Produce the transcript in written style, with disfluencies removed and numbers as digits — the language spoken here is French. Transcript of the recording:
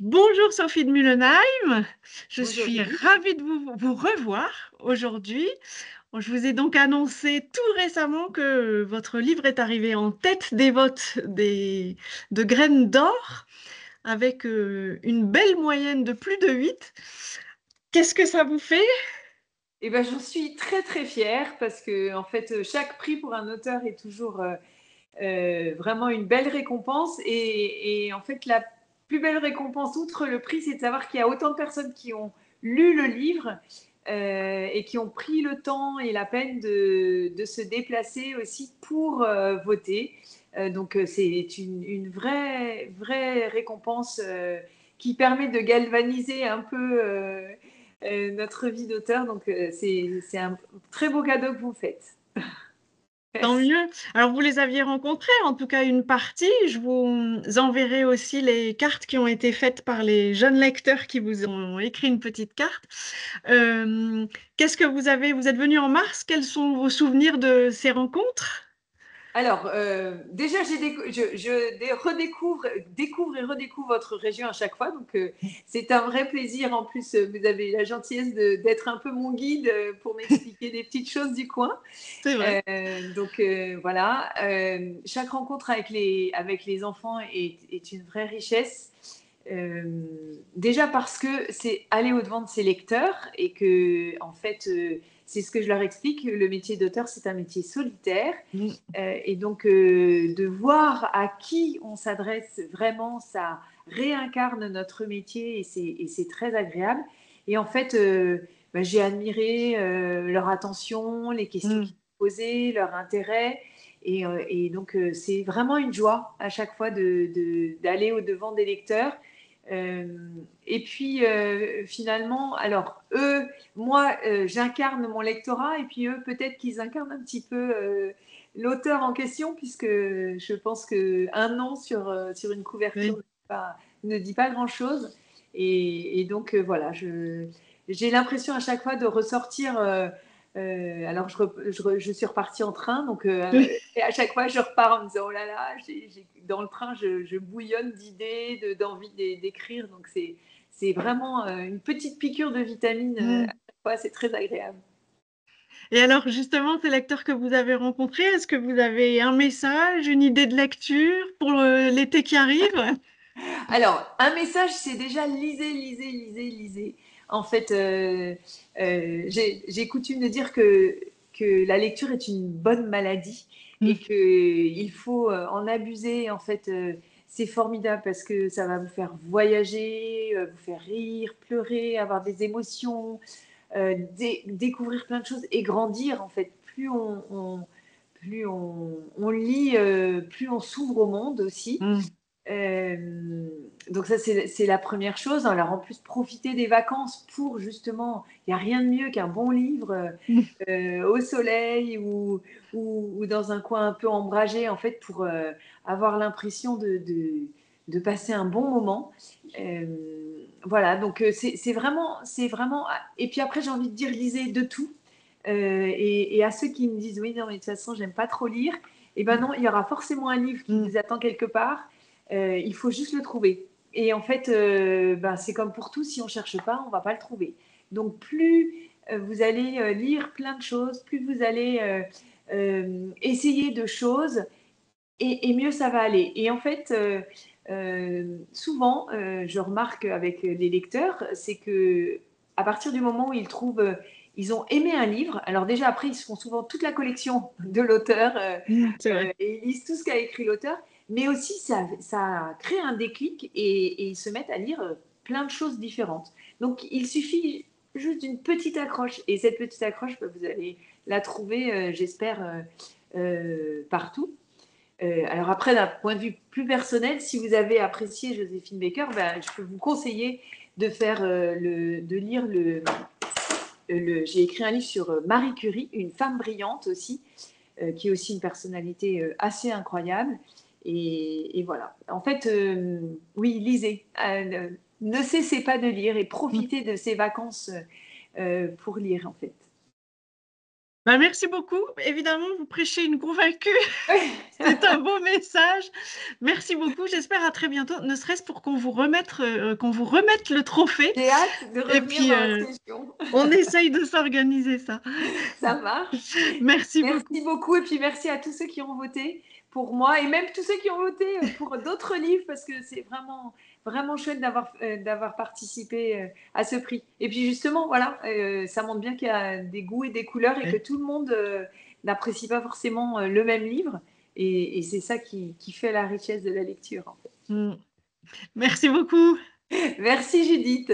Bonjour Sophie de Mullenheim, je Bonjour suis Judith. ravie de vous revoir aujourd'hui. Je vous ai donc annoncé tout récemment que votre livre est arrivé en tête des votes de Graines d'Or avec une belle moyenne de plus de 8. Qu'est-ce que ça vous fait? Eh ben, j'en suis très très fière parce que en fait, chaque prix pour un auteur est toujours vraiment une belle récompense. Et en fait, la plus belle récompense, outre le prix, c'est de savoir qu'il y a autant de personnes qui ont lu le livre et qui ont pris le temps et la peine de se déplacer aussi pour voter. Donc, c'est une vraie récompense qui permet de galvaniser un peu notre vie d'auteur. Donc, c'est un très beau cadeau que vous faites. Tant Merci. mieux. Alors, vous les aviez rencontrés, en tout cas une partie. Je vous enverrai aussi les cartes qui ont été faites par les jeunes lecteurs qui vous ont écrit une petite carte. Euh, Qu'est-ce que vous êtes venu en mars? Quels sont vos souvenirs de ces rencontres? Alors, déjà, découvre et redécouvre votre région à chaque fois. Donc, c'est un vrai plaisir. En plus, vous avez la gentillesse d'être un peu mon guide pour m'expliquer des petites choses du coin. C'est vrai. Donc, voilà. Chaque rencontre avec les enfants est une vraie richesse. Déjà parce que c'est aller au-devant de ses lecteurs et que, en fait, c'est ce que je leur explique. Le métier d'auteur, c'est un métier solitaire. Mm. Et donc, de voir à qui on s'adresse vraiment, ça réincarne notre métier et c'est très agréable. Et en fait, bah, j'ai admiré leur attention, les questions Mm. qu'ils posaient, leur intérêt. Et donc, c'est vraiment une joie à chaque fois d'aller au-devant des lecteurs. Euh, et puis, finalement, alors, eux, moi, j'incarne mon lectorat, et puis eux, peut-être qu'ils incarnent un petit peu l'auteur en question, puisque je pense qu'un nom sur une couverture Oui. ne dit pas grand-chose. Et donc, voilà, j'ai l'impression à chaque fois de ressortir. Alors, je suis repartie en train, donc et à chaque fois, je repars en me disant, oh là là, dans le train, je bouillonne d'idées, d'envie d'écrire. Donc, c'est vraiment une petite piqûre de vitamine à Mm. chaque fois, c'est très agréable. Et alors, justement, ces lecteurs que vous avez rencontrés, est-ce que vous avez un message, une idée de lecture pour l'été qui arrive? Alors, un message, c'est déjà lisez. En fait, j'ai coutume de dire que la lecture est une bonne maladie et Mm. qu'il faut en abuser. En fait, c'est formidable parce que ça va vous faire voyager, vous faire rire, pleurer, avoir des émotions, découvrir plein de choses et grandir. En fait, plus on lit, plus on s'ouvre au monde aussi. Mm. Euh, donc ça, c'est la première chose. Alors en plus, profiter des vacances pour justement, il n'y a rien de mieux qu'un bon livre Mm. au soleil ou dans un coin un peu ombragé, en fait, pour avoir l'impression de passer un bon moment. Euh, voilà, donc c'est vraiment... Et puis après, j'ai envie de dire, lisez de tout. Et à ceux qui me disent, oui, non, mais de toute façon, j'aime pas trop lire, et ben non, il y aura forcément un livre qui Mm. vous attend quelque part. Il faut juste le trouver. Et en fait, ben, c'est comme pour tout, si on ne cherche pas, on ne va pas le trouver. Donc plus vous allez lire plein de choses, plus vous allez essayer de choses, et mieux ça va aller. Et en fait, souvent, je remarque avec les lecteurs, c'est que à partir du moment où ils trouvent, ils ont aimé un livre, alors déjà après, ils se font souvent toute la collection de l'auteur Mm. C'est vrai. et ils lisent tout ce qu'a écrit l'auteur, mais aussi ça crée un déclic et ils se mettent à lire plein de choses différentes. Donc il suffit juste d'une petite accroche, et cette petite accroche, bah, vous allez la trouver, j'espère, partout. Alors après, d'un point de vue plus personnel, si vous avez apprécié Joséphine Baker, ben, je peux vous conseiller de lire j'ai écrit un livre sur Marie Curie, une femme brillante aussi, qui est aussi une personnalité assez incroyable. Et voilà. En fait, oui, lisez. Ne cessez pas de lire et Mm. profitez de ces vacances pour lire, en fait. Bah, merci beaucoup. Évidemment, vous prêchez une convaincue. C'est un beau message. Merci beaucoup. J'espère à très bientôt, ne serait-ce pour qu'on vous remette le trophée J'ai hâte de et revenir puis, dans votre région. on essaye de s'organiser ça. Ça marche. Merci beaucoup. Merci beaucoup et puis merci à tous ceux qui ont voté pour moi et même tous ceux qui ont voté pour d'autres livres parce que c'est vraiment vraiment chouette d'avoir participé à ce prix. Et puis justement, voilà, ça montre bien qu'il y a des goûts et des couleurs et que Ouais. tout le monde n'apprécie pas forcément le même livre. Et c'est ça qui fait la richesse de la lecture, en Mmh. Merci beaucoup. fait. Merci Judith.